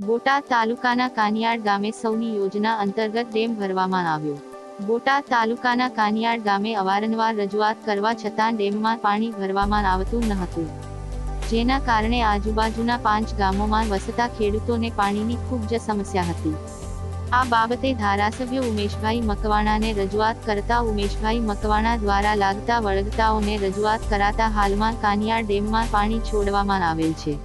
બોટાદ તાલુકાના કાનિયાડ ગામે સૌની યોજના અંતર્ગત ડેમ ભરવામાં આવ્યો। બોટાદ તાલુકાના કાનિયાડ ગામે અવારનવાર રજૂઆત કરવા છતાં ડેમમાં પાણી ભરવામાં આવતું ન હતું, જેના કારણે આજુબાજુના 5 ગામોમાં વસતા ખેડૂતોને પાણીની ખૂબ જ સમસ્યા હતી। આ બાબતે ધારાસભ્ય ઉમેશભાઈ મકવાણાને રજૂઆત કરતા ઉમેશભાઈ મકવાણા દ્વારા લાગતા વળગતાઓને રજૂઆત કરાતા હાલમાં કાનિયાડ ડેમમાં પાણી છોડવામાં આવેલ છે।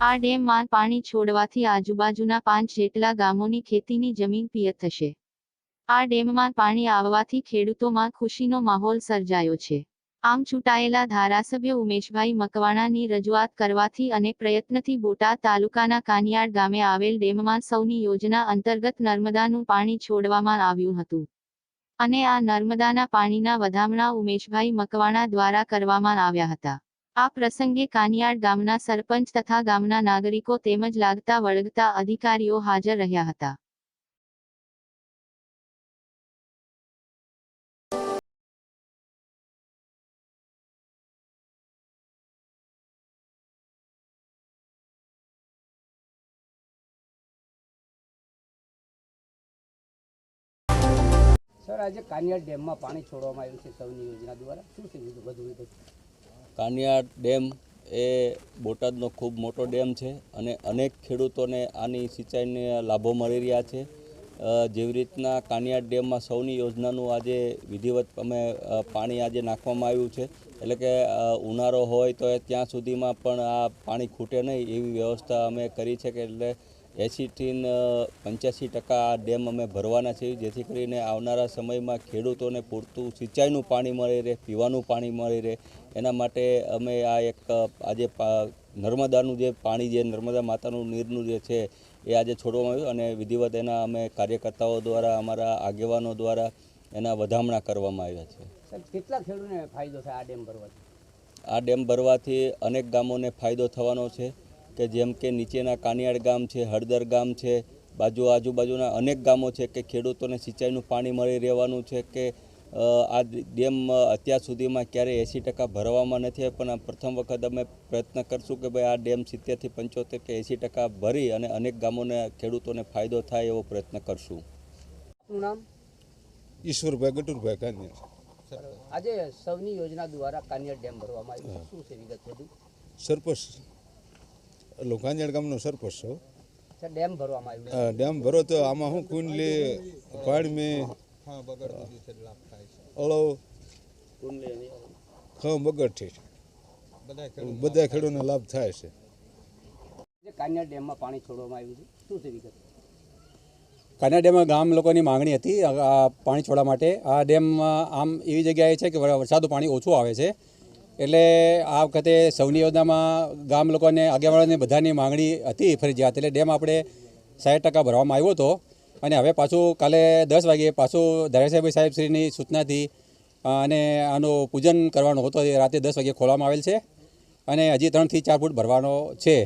આ ડેમમાં પાણી છોડવાથી આજુબાજુના 5 જેટલા ગામોની ખેતીની જમીન પિયત થશે। આ ડેમમાં પાણી આવવાથી ખેડૂતોમાં ખુશીનો માહોલ સર્જાયો છે। આમ ચૂંટાયેલા ધારાસભ્ય ઉમેશભાઈ મકવાણાની રજૂઆત કરવાથી અને પ્રયત્નથી બોટાદ તાલુકાના કાનિયાડ ગામે આવેલ ડેમમાં સૌની યોજના અંતર્ગત નર્મદાનું પાણી છોડવામાં આવ્યું હતું, અને આ નર્મદાના પાણીના વધામણા ઉમેશભાઈ મકવાણા દ્વારા કરવામાં આવ્યા હતા। આ પ્રસંગે કાનિયાડ ગામના સરપંચ તથા ગામના નાગરિકો તેમજ લાગતા વળગતા અધિકારીઓ હાજર રહ્યા હતા। સર, આજે કાનિયાડ ડેમમાં પાણી છોડવામાં આવ્યું છે સૌની યોજના દ્વારા, શું છે વધુ વિગત? કાનિયાડ ડેમ એ બોટાદનો ખૂબ મોટો ડેમ છે અને અનેક ખેડૂતોને આની સિંચાઈના લાભો મળી રહ્યા છે। જેવી રીતના કાનિયાડ ડેમમાં સૌની યોજનાનું આજે વિધિવત પાણી આજે નાખવામાં આવ્યું છે, એટલે કે ઉનાળો હોય તો ત્યાં સુધીમાં પણ આ પાણી ખૂટે નહીં એવી વ્યવસ્થા અમે કરી છે કે એટલે 80 થી 85% આ ડેમ અમે ભરવાના છીએ, જેથી કરીને આવનારા સમયમાં ખેડૂતોને પૂરતું સિંચાઈનું પાણી મળી રહે, પીવાનું પાણી મળી રહે। એના માટે અમે આ એક આજે નર્મદાનું જે પાણી, જે નર્મદા માતાનું નીરનું જે છે એ આજે છોડવામાં આવ્યું અને વિધિવત એના અમે કાર્યકર્તાઓ દ્વારા, અમારા આગેવાનો દ્વારા એના વધામણા કરવામાં આવ્યા છે। સર, કેટલા ખેડૂતોને ફાયદો થાય આ ડેમ ભરવાથી? આ ડેમ ભરવાથી અનેક ગામોને ફાયદો થવાનો છે, કે જેમ કે નીચેના કાનિયાડ ગામ છે, હળદર ગામ છે, આજુબાજુના અનેક ગામો છે કે ખેડૂતોને સિંચાઈનું પાણી મળી રહેવાનું છે। કે આ ડેમ અત્યાર સુધીમાં ક્યારેય 80% ભરવામાં નથી, પણ પ્રથમ વખત અમે પ્રયત્ન કરશું કે ભાઈ આ ડેમ 70 થી 75 કે 80% ભરી અને અનેક ગામોને, ખેડૂતોને ફાયદો થાય એવો પ્રયત્ન કરશું। આપનું નામ? ઈશ્વરભાઈ ગટુરભાઈ કાનિયાડ। આજે સૌની યોજના દ્વારા કાનિયાડ ડેમ ભરવામાં આવ્યું છે, શું છે વિગત વધુ? સરપંચ એટલે કાનિયાડ ગામનો સરપંચ છો। સર, ડેમ ભરવામાં આવ્યું, ડેમ ભરો તો આમાં શું કુંડલી પાણી મેં અળવ બગડથી બધા ખેડૂતોને લાભ થાય છે। કાનિયાડ ડેમમાં પાણી છોડવામાં આવ્યું છે, શું છે વિગત? કાનિયાડ ડેમમાં ગામ લોકોની માંગણી હતી પાણી છોડવા માટે। આ ડેમ આમ એવી જગ્યાએ છે કે વરસાદનું પાણી ઓછું આવે છે, એટલે આ વખતે સૌની યોજનામાં ગામ લોકોને, આગેવાનોને બધાની માંગણી હતી ફરજિયાત, એટલે ડેમ આપણે 60% ભરવામાં આવ્યો હતો। અને હવે પાછું કાલે 10 વાગ્યે પાછું ધારાસભ્ય સાહેબશ્રીની સૂચનાથી અને આનું પૂજન કરવાનું હતું, રાતે 10 વાગ્યે ખોલવામાં આવેલ છે અને હજી 3 થી 4 ફૂટ ભરવાનો છે,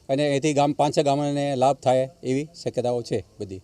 અને એથી 5-6 ગામોને લાભ થાય એવી શક્યતાઓ છે બધી।